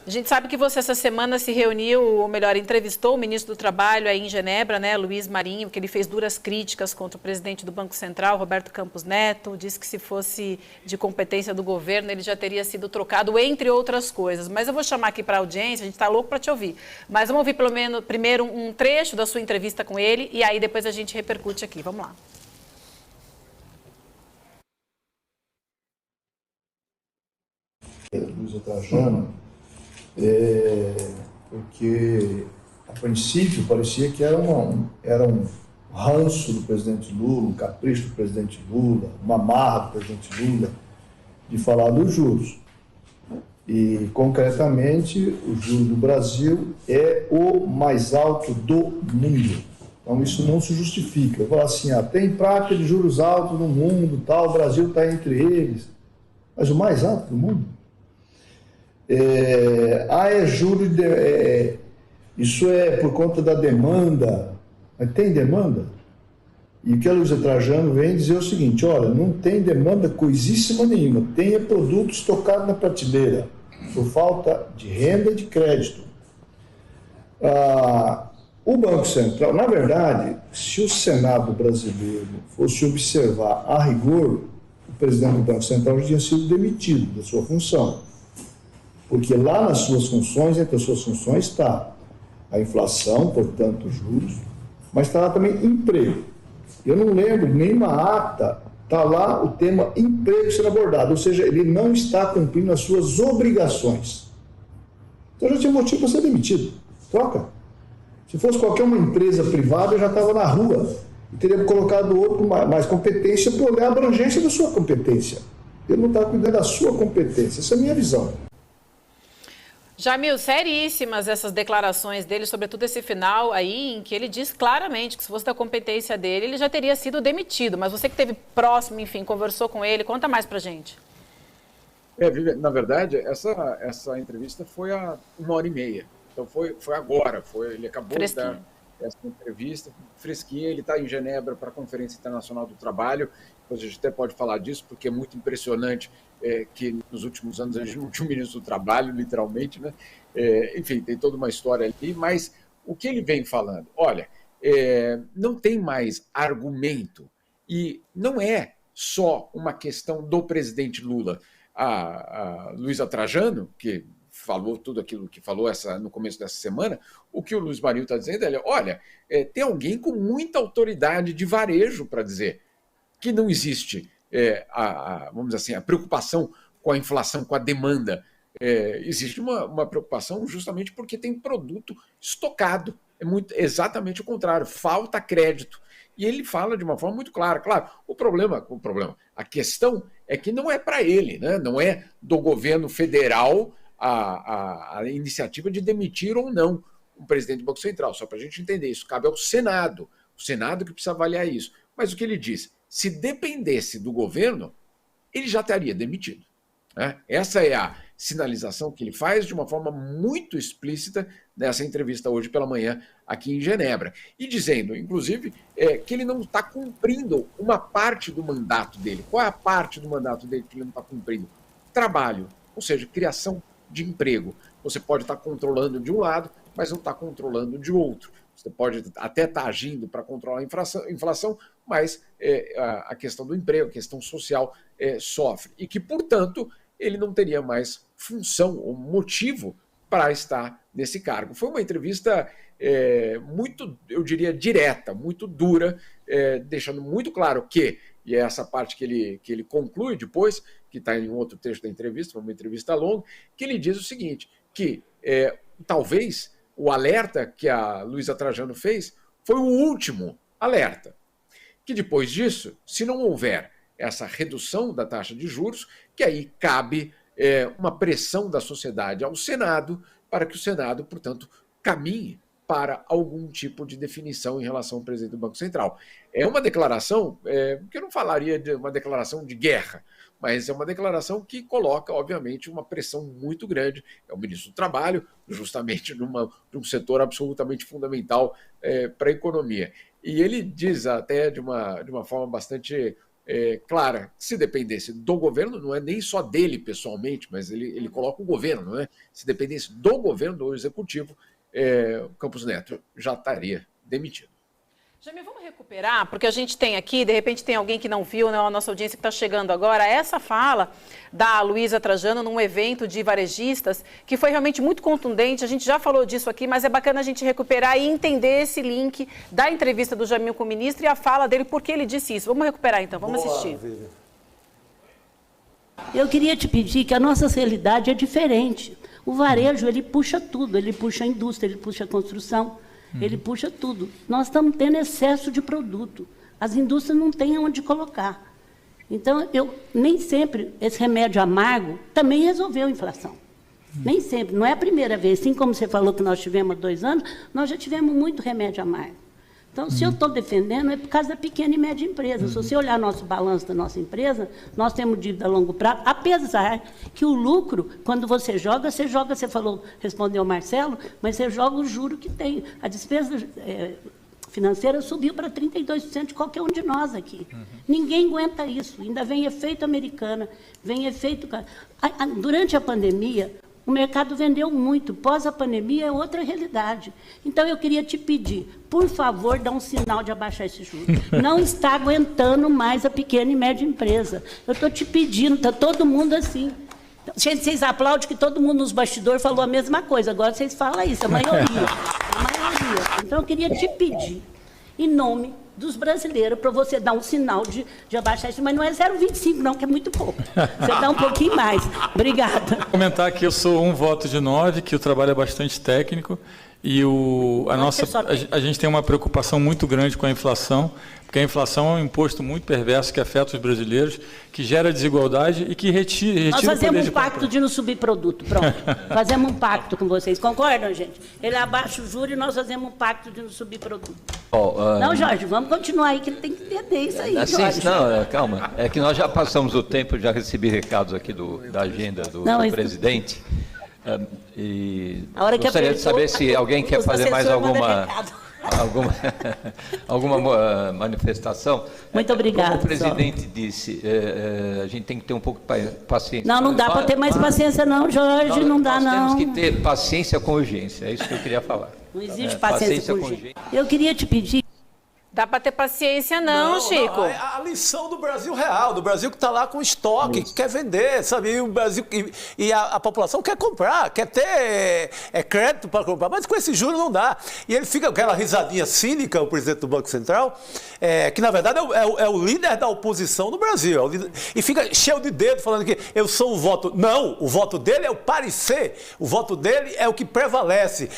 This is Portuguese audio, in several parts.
A gente sabe que você essa semana se reuniu, ou melhor, entrevistou o ministro do Trabalho aí em Genebra, né, Luiz Marinho, que ele fez duras críticas contra o presidente do Banco Central, Roberto Campos Neto, disse que se fosse de competência do governo, ele já teria sido trocado, entre outras coisas. Mas eu vou chamar aqui para a audiência, a gente está louco para te ouvir. Mas vamos ouvir pelo menos primeiro um trecho da sua entrevista com ele e aí depois a gente repercute aqui. Vamos lá. Luiz Trajano, porque a princípio parecia que era um ranço do presidente Lula, um capricho do presidente Lula, uma marra do presidente Lula de falar dos juros. E, concretamente, o juro do Brasil é o mais alto do mundo. Então, isso não se justifica. Eu falo assim, tem prática de juros altos no mundo, tal, o Brasil está entre eles. Mas o mais alto do mundo? Juros... isso é por conta da demanda. Mas tem demanda? E o que a Luiza Trajano vem dizer é o seguinte, olha, não tem demanda coisíssima nenhuma, tem produto estocado na prateleira, por falta de renda e de crédito. O Banco Central, na verdade, se o Senado brasileiro fosse observar a rigor, o presidente do Banco Central já tinha sido demitido da sua função. Porque lá nas suas funções, entre as suas funções, está a inflação, portanto, os juros, mas está lá também emprego. Eu não lembro, nenhuma ata, está lá o tema emprego sendo abordado, ou seja, ele não está cumprindo as suas obrigações. Então já tinha motivo para ser demitido. Troca. Se fosse qualquer uma empresa privada, eu já estava na rua e teria colocado outro mais competência para olhar a abrangência da sua competência. Ele não está cuidando da sua competência. Essa é a minha visão. Jamil, seríssimas essas declarações dele, sobretudo esse final aí, em que ele diz claramente que se fosse da competência dele, ele já teria sido demitido. Mas você que esteve próximo, enfim, conversou com ele, conta mais pra gente. Na verdade, essa entrevista foi há 1h30. Então foi agora, ele acabou de dar essa entrevista, fresquinha, ele está em Genebra para a Conferência Internacional do Trabalho, depois a gente até pode falar disso, porque é muito impressionante que nos últimos anos a gente não tinha um ministro do Trabalho, literalmente, né? Enfim, tem toda uma história ali, mas o que ele vem falando? Olha, não tem mais argumento, e não é só uma questão do presidente Lula. A Luiza Trajano, que falou tudo aquilo que falou no começo dessa semana, o que o Luiz Marinho está dizendo é, olha, tem alguém com muita autoridade de varejo para dizer que não existe, vamos dizer assim, a preocupação com a inflação, com a demanda. Existe uma preocupação justamente porque tem produto estocado. É exatamente o contrário, falta crédito. E ele fala de uma forma muito clara. Claro, a questão é que não é para ele, né? Não é do governo federal a iniciativa de demitir ou não o presidente do Banco Central. Só para a gente entender isso, cabe ao Senado. O Senado que precisa avaliar isso. Mas o que ele diz? Se dependesse do governo, ele já estaria demitido. Né? Essa é a sinalização que ele faz de uma forma muito explícita nessa entrevista hoje pela manhã aqui em Genebra. E dizendo, inclusive, que ele não está cumprindo uma parte do mandato dele. Qual é a parte do mandato dele que ele não está cumprindo? Trabalho, ou seja, criação de emprego. Você pode estar controlando de um lado, mas não está controlando de outro. Você pode até estar agindo para controlar a inflação, mas a questão do emprego, a questão social sofre. E que, portanto, ele não teria mais função ou motivo para estar nesse cargo. Foi uma entrevista muito, eu diria, direta, muito dura, deixando muito claro que, e é essa parte que ele conclui depois, que está em um outro texto da entrevista, uma entrevista longa, que ele diz o seguinte, que talvez o alerta que a Luiza Trajano fez foi o último alerta, que depois disso, se não houver essa redução da taxa de juros, que aí cabe uma pressão da sociedade ao Senado, para que o Senado, portanto, caminhe para algum tipo de definição em relação ao presidente do Banco Central. É uma declaração, que eu não falaria de uma declaração de guerra, mas é uma declaração que coloca, obviamente, uma pressão muito grande. É o ministro do Trabalho, justamente de um setor absolutamente fundamental para a economia. E ele diz até de uma forma bastante clara. Se dependesse do governo, não é nem só dele pessoalmente, mas ele coloca o governo, não é? Se dependesse do governo, do executivo, o Campos Neto já estaria demitido. Jamil, vamos recuperar, porque a gente tem aqui, de repente tem alguém que não viu, né, a nossa audiência que está chegando agora, essa fala da Luísa Trajano num evento de varejistas, que foi realmente muito contundente, a gente já falou disso aqui, mas é bacana a gente recuperar e entender esse link da entrevista do Jamil com o ministro e a fala dele, porque ele disse isso. Vamos recuperar então, vamos assistir. Eu queria te pedir que a nossa realidade é diferente. O varejo, ele puxa tudo, ele puxa a indústria, ele puxa a construção, ele puxa tudo. Nós estamos tendo excesso de produto. As indústrias não têm onde colocar. Então, nem sempre esse remédio amargo também resolveu a inflação. Nem sempre. Não é a primeira vez. Assim como você falou que nós tivemos há 2 anos, nós já tivemos muito remédio amargo. Então, se eu estou defendendo, é por causa da pequena e média empresa. Se você olhar nosso balanço da nossa empresa, nós temos dívida a longo prazo, apesar que o lucro, quando você joga, você falou, respondeu o Marcelo, mas você joga o juro que tem. A despesa financeira subiu para 32% de qualquer um de nós aqui. Ninguém aguenta isso. Ainda vem efeito americana, vem efeito... Durante a pandemia, o mercado vendeu muito. Pós a pandemia é outra realidade. Então, eu queria te pedir, por favor, dá um sinal de abaixar esse juro. Não está aguentando mais a pequena e média empresa. Eu estou te pedindo, está todo mundo assim. Gente, vocês aplaudem que todo mundo nos bastidores falou a mesma coisa. Agora vocês falam isso, a maioria. A maioria. Então, eu queria te pedir, em nome dos brasileiros, para você dar um sinal de abaixar isso, mas não é 0,25 não, que é muito pouco. Você dá um pouquinho mais. Obrigada. Vou comentar que eu sou 1 voto de 9, que o trabalho é bastante técnico e a gente tem uma preocupação muito grande com a inflação, porque a inflação é um imposto muito perverso que afeta os brasileiros, que gera desigualdade e que retira Nós o poder fazemos de um pacto compra. de não subir produto, pronto. Fazemos um pacto com vocês, concordam, gente? Ele abaixa o juro e nós fazemos um pacto de não subir produto. Não, Jorge, vamos continuar aí, que ele tem que entender isso aí, Jorge. Não, calma. É que nós já passamos o tempo, já recebi recados aqui da agenda do presidente. E A hora que gostaria de saber se alguém quer fazer mais alguma manifestação. Muito obrigada. Como o presidente disse, a gente tem que ter um pouco de paciência. Não dá para ter mais paciência não, Jorge, não dá não. Nós temos que ter paciência com urgência, é isso que eu queria falar. Não existe paciência com urgência. Eu queria te pedir... Dá para ter paciência não, Chico. A lição do Brasil real, do Brasil que está lá com estoque, que quer vender, sabe? E o Brasil e a população quer comprar, quer ter crédito para comprar, mas com esse juro não dá. E ele fica com aquela risadinha cínica, o presidente do Banco Central, que na verdade é o líder da oposição no Brasil. E fica cheio de dedo falando que eu sou o voto. Não, o voto dele é o parecer, o voto dele é o que prevalece.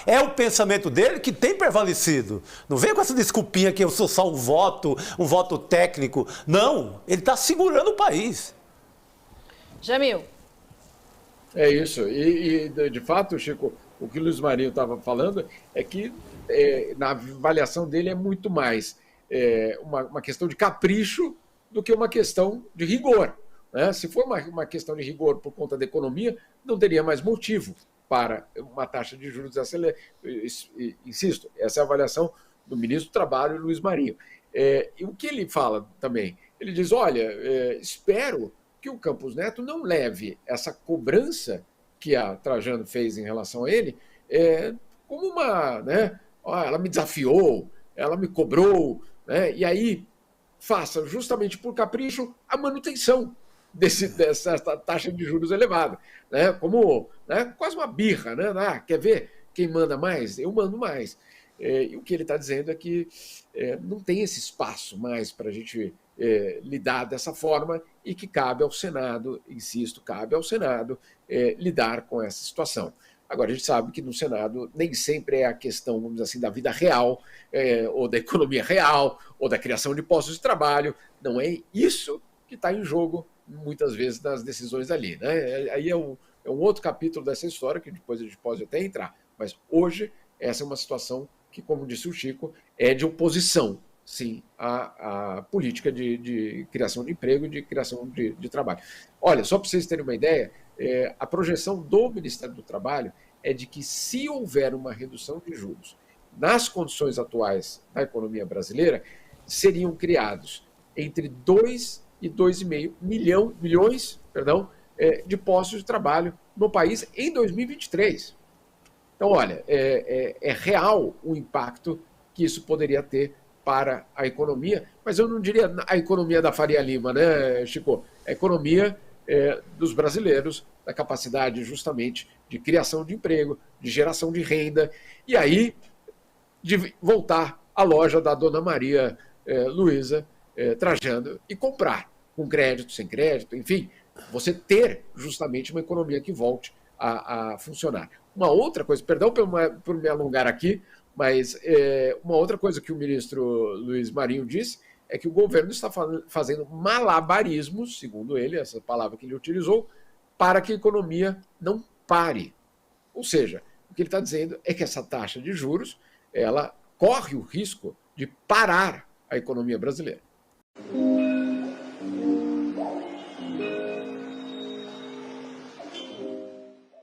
É o pensamento dele que tem prevalecido. Não vem com essa desculpinha que eu sou só um voto técnico. Não, ele está segurando o país. Jamil. É isso. E de fato, Chico, o que o Luiz Marinho estava falando é que na avaliação dele é muito mais uma questão de capricho do que uma questão de rigor. Né? Se for uma questão de rigor por conta da economia, não teria mais motivo para uma taxa de juros acelerada. Insisto, essa é a avaliação do ministro do Trabalho, Luiz Marinho. E o que ele fala também? Ele diz, olha, espero que o Campos Neto não leve essa cobrança que a Trajano fez em relação a ele como uma... Né, ela me desafiou, ela me cobrou, né, e aí faça justamente por capricho a manutenção dessa taxa de juros elevada. Né, como quase uma birra. Né, quer ver quem manda mais? Eu mando mais. E o que ele está dizendo é que não tem esse espaço mais para a gente lidar dessa forma e que cabe ao Senado, insisto, cabe ao Senado lidar com essa situação. Agora, a gente sabe que no Senado nem sempre é a questão, vamos dizer assim, da vida real, ou da economia real, ou da criação de postos de trabalho. Não é isso que está em jogo, muitas vezes, nas decisões ali. Né? Aí é um outro capítulo dessa história, que depois a gente pode até entrar. Mas hoje, essa é uma situação que, como disse o Chico, é de oposição, sim, à política de criação de emprego e de criação de trabalho. Olha, só para vocês terem uma ideia, a projeção do Ministério do Trabalho é de que, se houver uma redução de juros nas condições atuais da economia brasileira, seriam criados entre 2 e 2,5 milhões de postos de trabalho no país em 2023. Então, olha, é real o impacto que isso poderia ter para a economia, mas eu não diria a economia da Faria Lima, né, Chico? A economia dos brasileiros, da capacidade justamente de criação de emprego, de geração de renda, e aí de voltar à loja da Dona Maria Luísa Trajano e comprar, com crédito, sem crédito, enfim, você ter justamente uma economia que volte a funcionar. Uma outra coisa, perdão por me alongar aqui, mas uma outra coisa que o ministro Luiz Marinho disse é que o governo está fazendo malabarismos, segundo ele, essa palavra que ele utilizou, para que a economia não pare. Ou seja, o que ele está dizendo é que essa taxa de juros ela corre o risco de parar a economia brasileira.